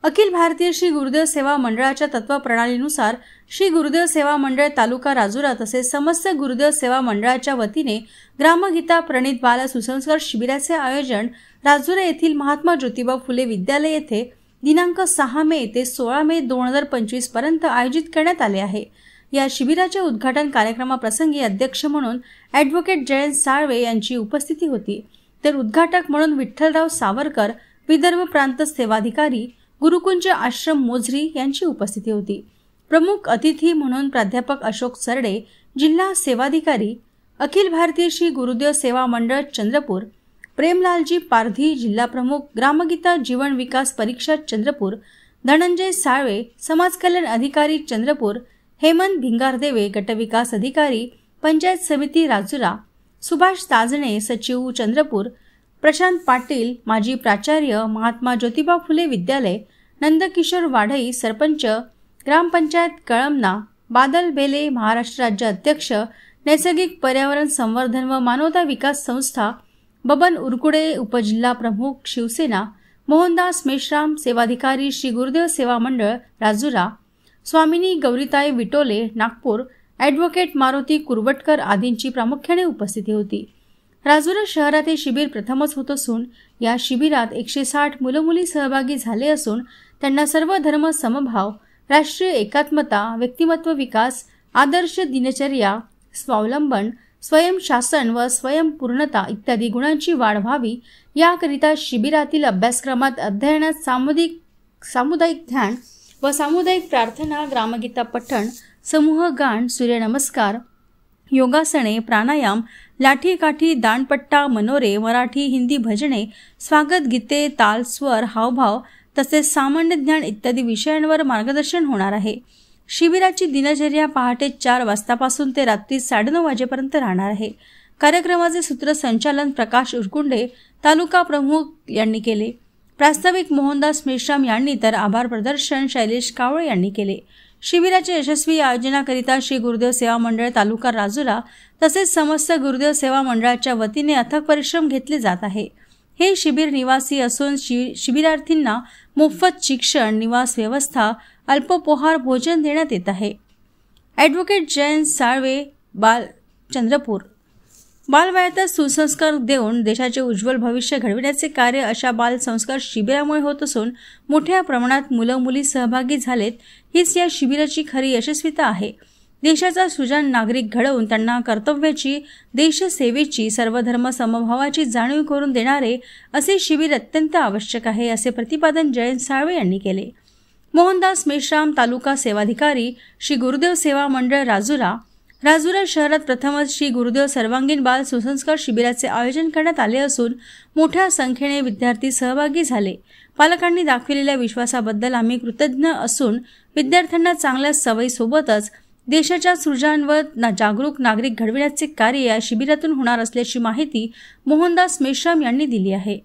अखिल भारतीय श्री गुरुदेव सेवा मंडळाच्या तत्वप्रणालीनुसार श्री गुरुदेव सेवा मंडळ तालुका राजुरा तसेच समस्त गुरुदेव सेवा मंडळाच्या वतीने ग्रामगीता प्रणित बाल सुसंस्कार शिबिराचे आयोजन राजुरा येथील महात्मा ज्योतिबा फुले विद्यालय येथे दिनांक 6 मे ते 16 मे 2025 पर्यंत आयोजित करण्यात आले आहे। या शिबिराच्या उद्घाटन कार्यक्रमाप्रसंगी अध्यक्ष म्हणून ॲडव्होकेट जयंत साळवे यांची उपस्थिती होती, तर उद्घाटक म्हणून विठ्ठलराव सावरकर विदर्भ प्रांत सेवाधिकारी गुरुकुंज आश्रम मोझरी यांची उपस्थिती होती। प्रमुख अतिथी म्हणून प्राध्यापक अशोक सरडे जिल्हा सेवाधिकारी अखिल भारतीय श्री गुरुदेव सेवा मंडळ चंद्रपूर, प्रेमलालजी पारधी जिल्हा प्रमुख ग्रामगीता जीवन विकास परीक्षा चंद्रपूर, धनंजय साळवे समाज कल्याण अधिकारी चंद्रपूर, हेमंत भिंगारदेवे गटविकास अधिकारी पंचायत समिती राजुरा, सुभाष ताजणे सचिव चंद्रपूर, प्रशांत पाटील माजी प्राचार्य महात्मा ज्योतिबा फुले विद्यालय, नंदकिशोर वाढई सरपंच ग्रामपंचायत कळमना, बादल बेले महाराष्ट्र राज्य अध्यक्ष नैसर्गिक पर्यावरण संवर्धन व मानवता विकास संस्था, बबन उरकुडे उपजिल्हा प्रमुख शिवसेना, मोहनदास मेश्राम सेवाधिकारी श्री गुरुदेव सेवा मंडळ राजुरा, स्वामिनी गौरीताई विटोले नागपूर, ॲडव्होकेट मारुती कुरवटकर आदींची प्रामुख्याने उपस्थिती होती। राजुरा शहरात हे शिबिर प्रथमच होत असून या शिबिरात 160 मुलं-मुली सहभागी झाले असून त्यांना सर्व धर्म समभाव, राष्ट्रीय एकात्मता, व्यक्तिमत्व विकास, आदर्श दिनचर्या, स्वावलंबन, स्वयंशासन व स्वयंपूर्णता इत्यादी गुणांची वाढ व्हावी याकरिता शिबिरातील अभ्यासक्रमात अध्ययनात सामुदायिक ध्यान व सामुदायिक प्रार्थना, ग्रामगीता पठण, समूह गान, सूर्यनमस्कार, योगासने, प्राणायाम, लाठी-काठी, दांडपट्टा, मनोरे, मराठी हिंदी भजने, स्वागत गीते, ताल, स्वर, हावभाव तसेच सामान्य ज्ञान इत्यादी विषयांवर मार्गदर्शन होणार आहे। शिबिराची दिनचर्या पहाटे 4 वाजतापासून ते रात्री 9:30 वाजेपर्यंत राहणार आहे। कार्यक्रमाचे सूत्रसंचालन प्रकाश उरकुंडे तालुका प्रमुख यांनी केले। प्रास्ताविक मोहनदास मेश्राम यांनी तर आभार प्रदर्शन शैलेश कावळे यांनी केले। शिबिराच्या यशस्वी आयोजनाकरिता श्री गुरुदेव सेवा मंडळ तालुका राजुरा तसेच समस्त गुरुदेव सेवा मंडळाच्या वतीने अथक परिश्रम घेतले जात आहे। हे शिबिर निवासी असून शिबिरार्थींना मोफत शिक्षण, निवास व्यवस्था, अल्पोपहार भोजन देण्यात येत आहे। ॲडव्होकेट जयंत साळवे चंद्रपूर, बालवयातच सुसंस्कार देऊन देशाचे उज्ज्वल भविष्य घडविण्याचे कार्य अशा बाल संस्कार शिबिरामुळे होत असून मोठ्या प्रमाणात मुलं-मुली सहभागी झालेत, हीच या शिबिराची खरी यशस्वीता आहे। देशाचा सुजाण नागरिक घडवून त्यांना कर्तव्याची, देशसेवेची, सर्वधर्म समभावाची जाणीव करून देणारे असे शिबिर अत्यंत आवश्यक आहे, असे प्रतिपादन जयंत साळवे यांनी केले। मोहनदास मेश्राम तालुका सेवाधिकारी श्री गुरुदेव सेवा मंडळ राजुरा शहरात प्रथमच श्री गुरुदेव सर्वांगीण बाल सुसंस्कार शिबिराचे आयोजन करण्यात आले असून मोठ्या संख्येने विद्यार्थी सहभागी झाले। पालकांनी दाखविलेल्या विश्वासाबद्दल आम्ही कृतज्ञ असून विद्यार्थ्यांना चांगल्या सवयीसोबतच देशाच्या सृजन व जागरूक नागरिक घडविण्याचे कार्य या शिबिरातून होणार असल्याची माहिती मोहनदास मेश्राम यांनी दिली आहे।